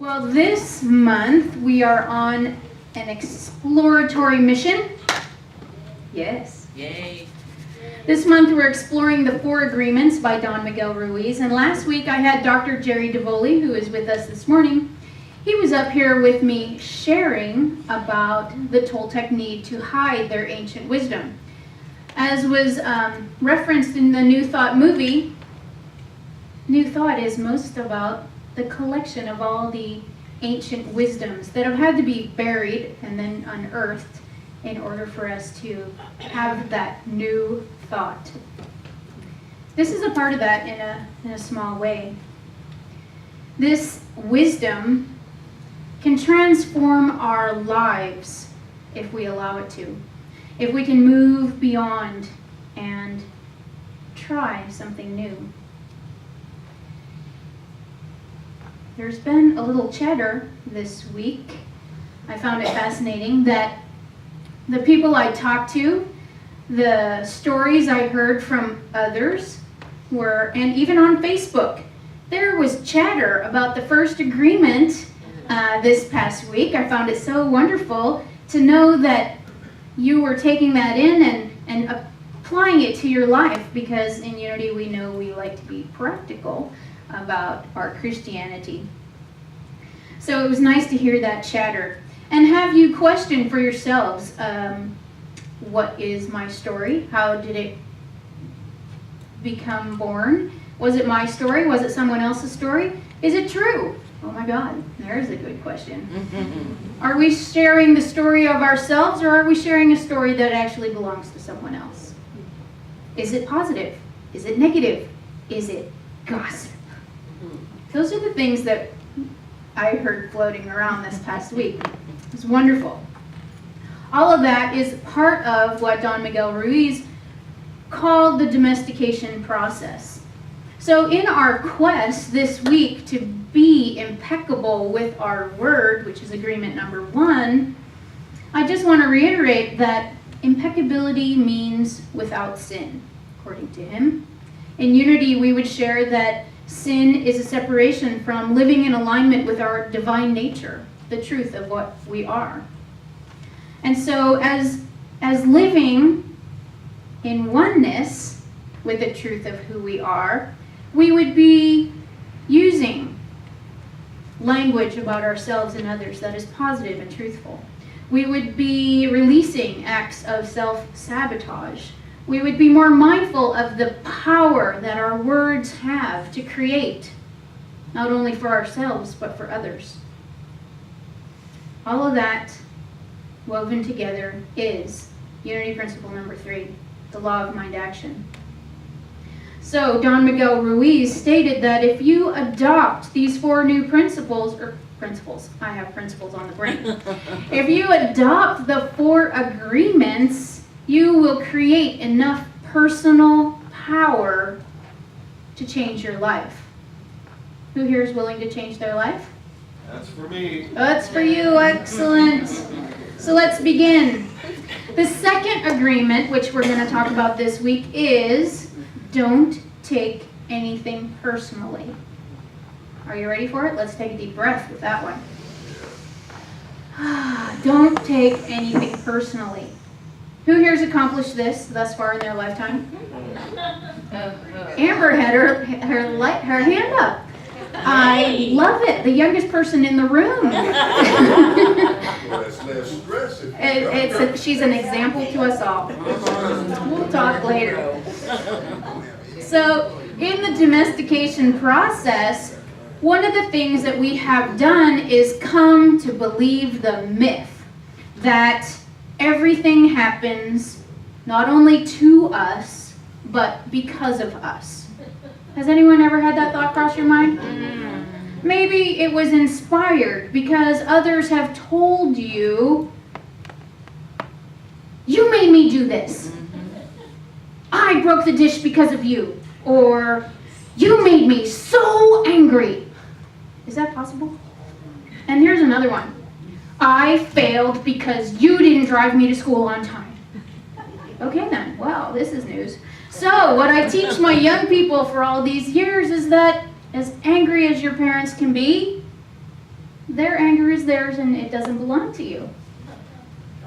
Well, this month we are on an exploratory mission. Yes. Yay. This month we're exploring the 4 Agreements by Don Miguel Ruiz. And last week I had Dr. Jerry DeVoli, who is with us this morning. He was up here with me sharing about the Toltec need to hide their ancient wisdom. As was referenced in the New Thought movie, New Thought is most about the collection of all the ancient wisdoms that have had to be buried and then unearthed in order for us to have that new thought. This is a part of that in a small way. This wisdom can transform our lives if we allow it to. If we can move beyond and try something new. There's been a little chatter this week. I found it fascinating that the people I talked to, the stories I heard from others were, and even on Facebook, there was chatter about the first agreement this past week. I found it so wonderful to know that you were taking that in and applying it to your life, because in Unity we know we like to be practical about our Christianity. So it was nice to hear that chatter and have you question for yourselves, what is my story? How did it become born? Was it my story? Was it someone else's story? Is it true? Oh my God, there's a good question. Are we sharing the story of ourselves, or are we sharing a story that actually belongs to someone else? Is it positive? Is it negative? Is it gossip? Those are the things that I heard floating around this past week. It was wonderful. All of that is part of what Don Miguel Ruiz called the domestication process. So in our quest this week to be impeccable with our word, which is agreement number 1, I just want to reiterate that impeccability means without sin, according to him. In Unity, we would share that sin is a separation from living in alignment with our divine nature, the truth of what we are. And so as living in oneness with the truth of who we are, we would be using language about ourselves and others that is positive and truthful. We would be releasing acts of self-sabotage. We would be more mindful of the power that our words have to create, not only for ourselves, but for others. All of that woven together is Unity Principle number 3, the law of mind action. So Don Miguel Ruiz stated that if you adopt these 4 new principles, I have principles on the brain. If you adopt the 4 agreements, you will create enough personal power to change your life. Who here is willing to change their life? That's for me. That's for you. Excellent. So let's begin. The second agreement, which we're going to talk about this week, is don't take anything personally. Are you ready for it? Let's take a deep breath with that one. Don't take anything personally. Who here has accomplished this thus far in their lifetime? Amber had her hand up. I love it. The youngest person in the room. She's an example to us all. We'll talk later. So, in the domestication process, one of the things that we have done is come to believe the myth that everything happens not only to us, but because of us. Has anyone ever had that thought cross your mind? Maybe it was inspired because others have told you, you made me do this. I broke the dish because of you. Or, you made me so angry. Is that possible? And here's another one. I failed because you didn't drive me to school on time. Okay then, wow, this is news. So what I teach my young people for all these years is that as angry as your parents can be, their anger is theirs and it doesn't belong to you.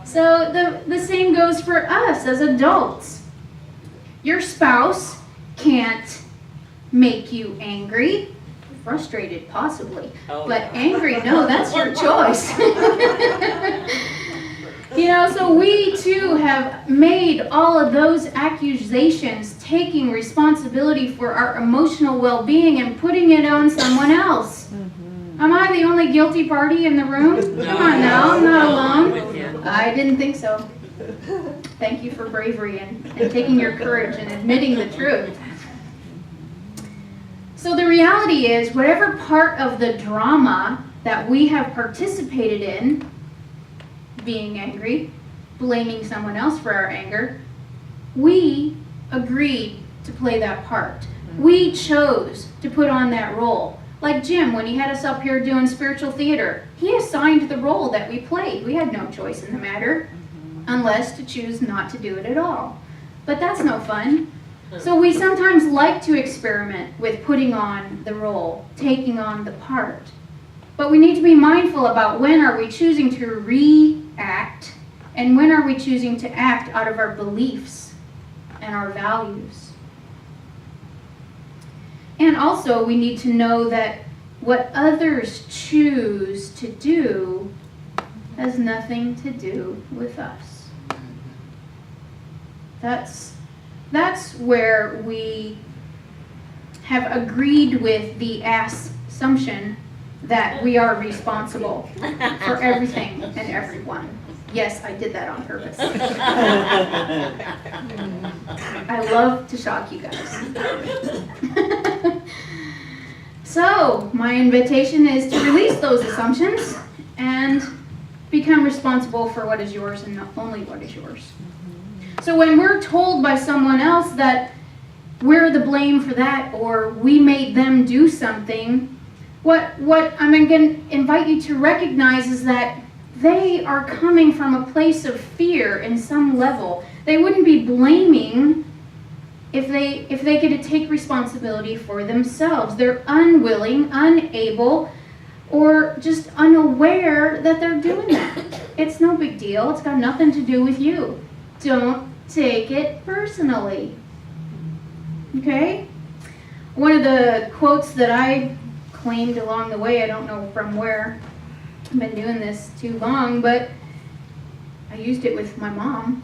So the same goes for us as adults. Your spouse can't make you angry, frustrated possibly, but angry, no, that's your choice. So we too have made all of those accusations, taking responsibility for our emotional well-being and putting it on someone else. Am I the only guilty party in the room? Come on now, I'm not alone. I didn't think so. Thank you for bravery and taking your courage and admitting the truth. So the reality is, whatever part of the drama that we have participated in, being angry, blaming someone else for our anger, we agreed to play that part. We chose to put on that role. Like Jim, when he had us up here doing spiritual theater, he assigned the role that we played. We had no choice in the matter, unless to choose not to do it at all. But that's no fun. So we sometimes like to experiment with putting on the role, taking on the part. But we need to be mindful about when are we choosing to react and when are we choosing to act out of our beliefs and our values. And also we need to know that what others choose to do has nothing to do with us. That's where we have agreed with the assumption that we are responsible for everything and everyone. Yes, I did that on purpose. I love to shock you guys. So, my invitation is to release those assumptions and become responsible for what is yours and only what is yours. So when we're told by someone else that we're the blame for that or we made them do something, what I'm going to invite you to recognize is that they are coming from a place of fear in some level. They wouldn't be blaming if they get to take responsibility for themselves. They're unwilling, unable, or just unaware that they're doing that. It's no big deal. It's got nothing to do with you. Don't take it personally. Okay? One of the quotes that I claimed along the way, I don't know from where, I've been doing this too long, but I used it with my mom.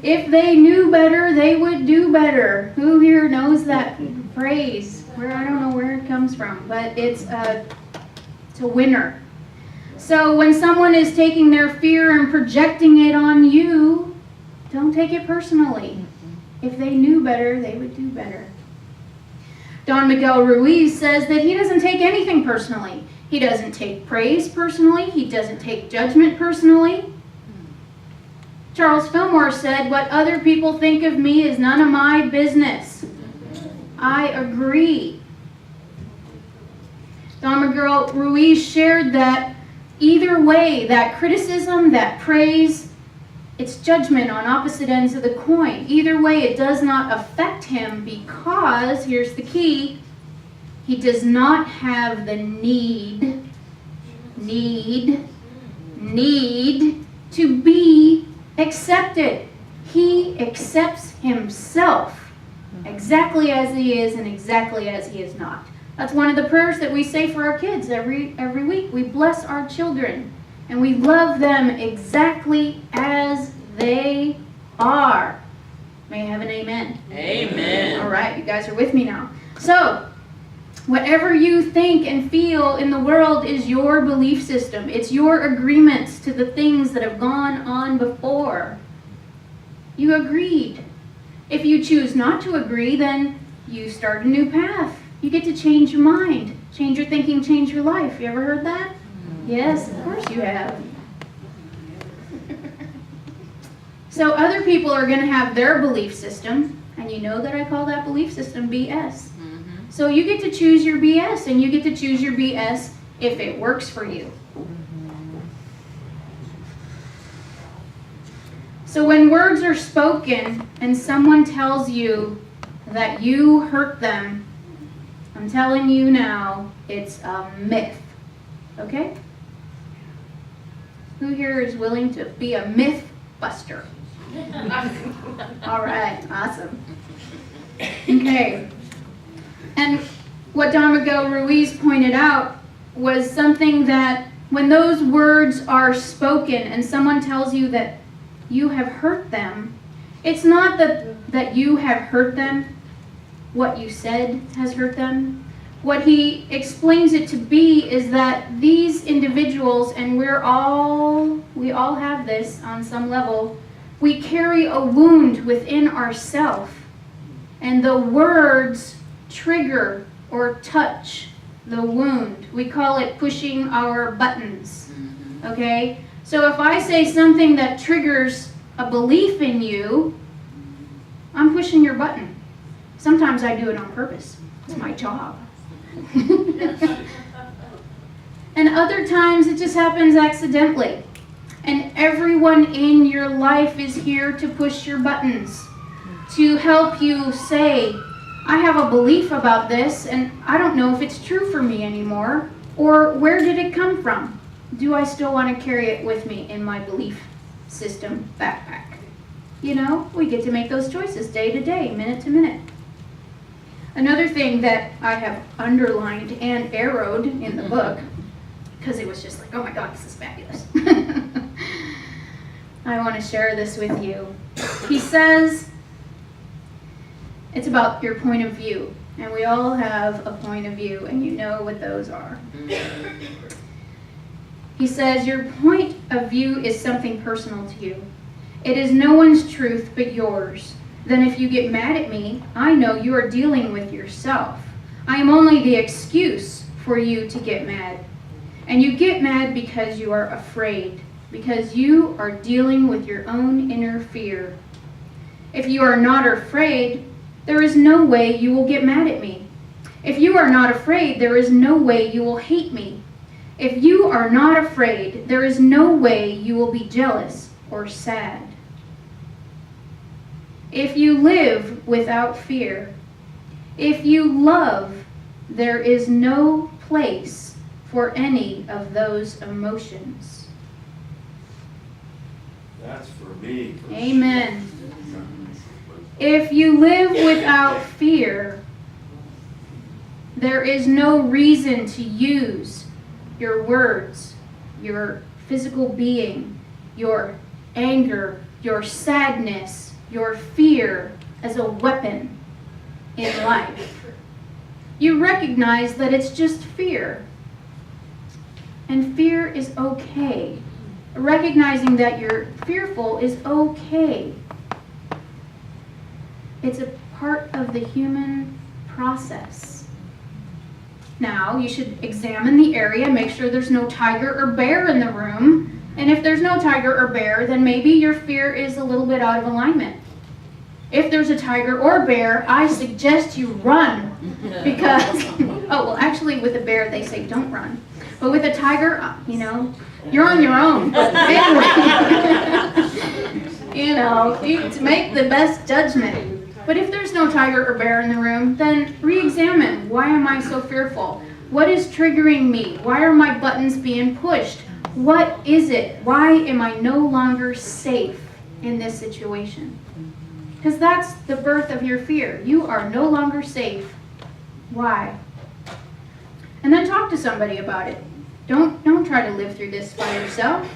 If they knew better, they would do better. Who here knows that phrase? I don't know where it comes from, but it's a winner. So when someone is taking their fear and projecting it on you, don't take it personally. If they knew better, they would do better. Don Miguel Ruiz says that he doesn't take anything personally. He doesn't take praise personally. He doesn't take judgment personally. Charles Fillmore said, "What other people think of me is none of my business." I agree. Don Miguel Ruiz shared that either way, that criticism, that praise, it's judgment on opposite ends of the coin. Either way, it does not affect him because, here's the key, he does not have the need to be accepted. He accepts himself exactly as he is and exactly as he is not. That's one of the prayers that we say for our kids every week. We bless our children and we love them exactly as they are. May I have an amen? Amen. All right, you guys are with me now. So, whatever you think and feel in the world is your belief system. It's your agreements to the things that have gone on before. You agreed. If you choose not to agree, then you start a new path. You get to change your mind, change your thinking, change your life. You ever heard that? Yes, of course you have. So other people are going to have their belief system, and you know that I call that belief system BS. So you get to choose your BS, and you get to choose your BS if it works for you. So when words are spoken and someone tells you that you hurt them, I'm telling you now, it's a myth. Okay? Who here is willing to be a myth buster? All right, awesome. Okay. And what Don Miguel Ruiz pointed out was something that when those words are spoken and someone tells you that you have hurt them, it's not that you have hurt them, what you said has hurt them. What he explains it to be is that these individuals, and we all have this on some level, we carry a wound within ourselves, and the words trigger or touch the wound. We call it pushing our buttons, okay? So if I say something that triggers a belief in you, I'm pushing your button. Sometimes I do it on purpose. It's my job. And other times it just happens accidentally. And everyone in your life is here to push your buttons, to help you say, I have a belief about this and I don't know if it's true for me anymore, or where did it come from? Do I still want to carry it with me in my belief system backpack? You know, we get to make those choices day to day, minute to minute. Another thing that I have underlined and arrowed in the book, because it was just like, oh my God, this is fabulous. I want to share this with you. He says, it's about your point of view. And we all have a point of view, and you know what those are. He says, your point of view is something personal to you. It is no one's truth but yours. Then if you get mad at me, I know you are dealing with yourself. I am only the excuse for you to get mad. And you get mad because you are afraid, because you are dealing with your own inner fear. If you are not afraid, there is no way you will get mad at me. If you are not afraid, there is no way you will hate me. If you are not afraid, there is no way you will be jealous or sad. If you live without fear, if you love, there is no place for any of those emotions. That's for me. Amen. If you live without fear, there is no reason to use your words, your physical being, your anger, your sadness, your fear as a weapon in life. You recognize that it's just fear. And fear is okay. Recognizing that you're fearful is okay. It's a part of the human process. Now, you should examine the area, make sure there's no tiger or bear in the room. And if there's no tiger or bear, then maybe your fear is a little bit out of alignment. If there's a tiger or bear, I suggest you run. Because, oh, well, actually with a bear, they say don't run. But with a tiger, you know, you're on your own. But anyway, you know, you make the best judgment. But if there's no tiger or bear in the room, then re-examine. Why am I so fearful? What is triggering me? Why are my buttons being pushed? What is it? Why am I no longer safe in this situation? Because that's the birth of your fear. You are no longer safe. Why? And then talk to somebody about it. Don't try to live through this by yourself.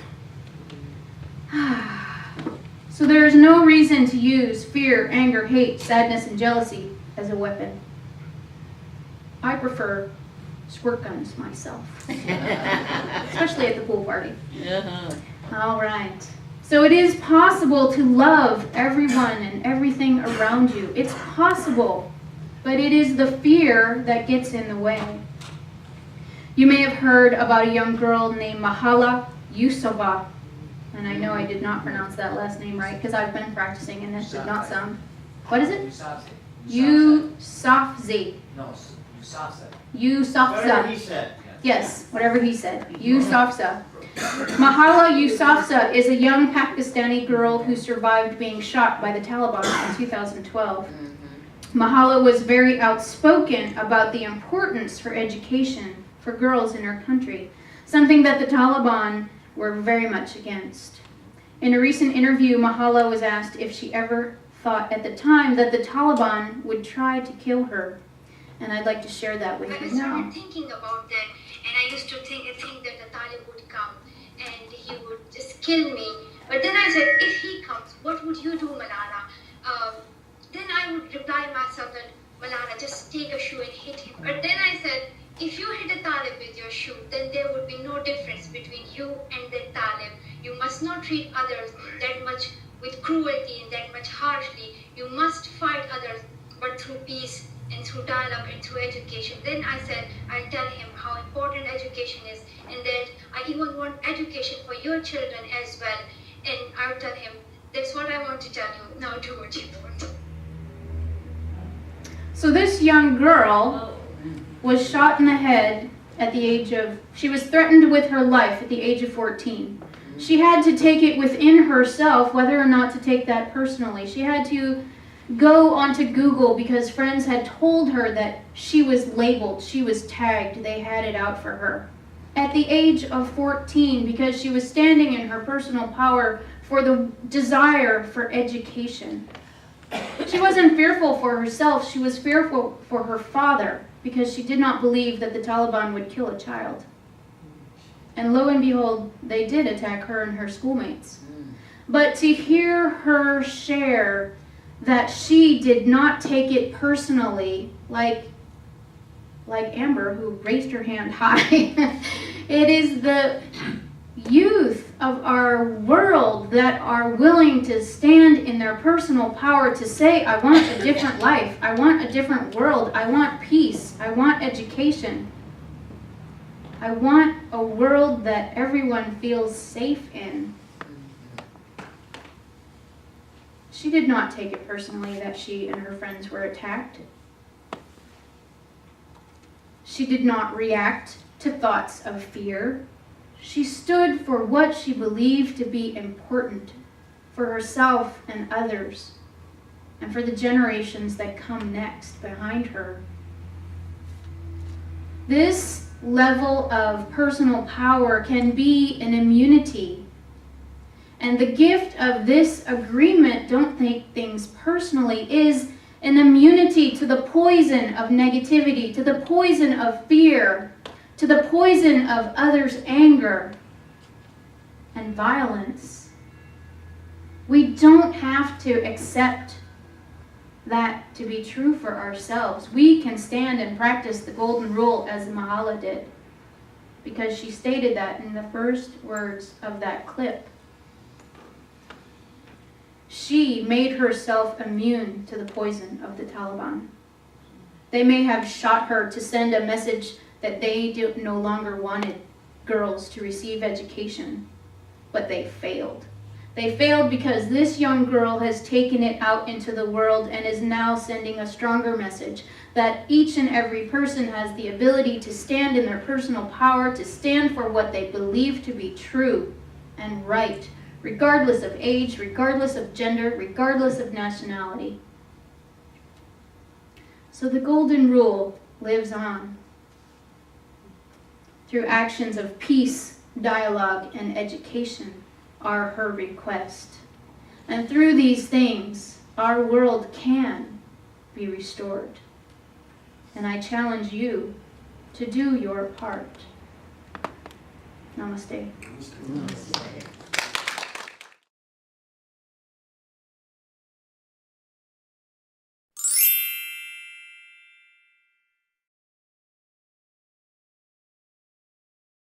So there is no reason to use fear, anger, hate, sadness, and jealousy as a weapon. I prefer squirt guns myself, especially at the pool party. All right. So it is possible to love everyone and everything around you. It's possible, but it is the fear that gets in the way. You may have heard about a young girl named Mahala Yusova. And I know I did not pronounce that last name right because I've been practicing and this did not sound. What is it? Yusafzai. No, Yusafzai. Yusafzai. Whatever he said. Yes, whatever he said. Yusafzai. Mahala Yousafzai is a young Pakistani girl who survived being shot by the Taliban in 2012. Mahala was very outspoken about the importance for education for girls in her country, something that the Taliban were very much against. In a recent interview, Malala was asked if she ever thought at the time that the Taliban would try to kill her. And I'd like to share that with you now. I started thinking about that, and I used to think that the Talib would come and he would just kill me. But then I said, if he comes, what would you do, Malala? Then I would reply myself that, Malala, just take a shoe and hit him. But then I said, if you hit a Talib with your shoe, then there would be no difference between you and the Talib. You must not treat others that much with cruelty and that much harshly. You must fight others, but through peace and through dialogue and through education. Then I said, I'll tell him how important education is, and that I even want education for your children as well. And I'll tell him, that's what I want to tell you. Now do what you want. So this young girl was shot in the head at the age of, she was threatened with her life at the age of 14. She had to take it within herself whether or not to take that personally. She had to go onto Google because friends had told her that she was labeled, she was tagged, they had it out for her. At the age of 14, because she was standing in her personal power for the desire for education. She wasn't fearful for herself, she was fearful for her father because she did not believe that the Taliban would kill a child. And lo and behold, they did attack her and her schoolmates. But to hear her share that she did not take it personally, like Amber, who raised her hand high. It is the youth of our world that are willing to stand in their personal power to say, I want a different life, I want a different world, I want peace, I want education. I want a world that everyone feels safe in. She did not take it personally that she and her friends were attacked. She did not react to thoughts of fear. She stood for what she believed to be important for herself and others, and for the generations that come next behind her. This level of personal power can be an immunity. And the gift of this agreement, don't take things personally, is an immunity to the poison of negativity, to the poison of fear, to the poison of others' anger and violence. We don't have to accept that to be true for ourselves. We can stand and practice the golden rule as Malala did, because she stated that in the first words of that clip. She made herself immune to the poison of the Taliban. They may have shot her to send a message that they no longer wanted girls to receive education, but they failed. They failed because this young girl has taken it out into the world and is now sending a stronger message that each and every person has the ability to stand in their personal power, to stand for what they believe to be true and right, regardless of age, regardless of gender, regardless of nationality. So the golden rule lives on through actions of peace, dialogue, and education are her request. And through these things, our world can be restored. And I challenge you to do your part. Namaste. Namaste.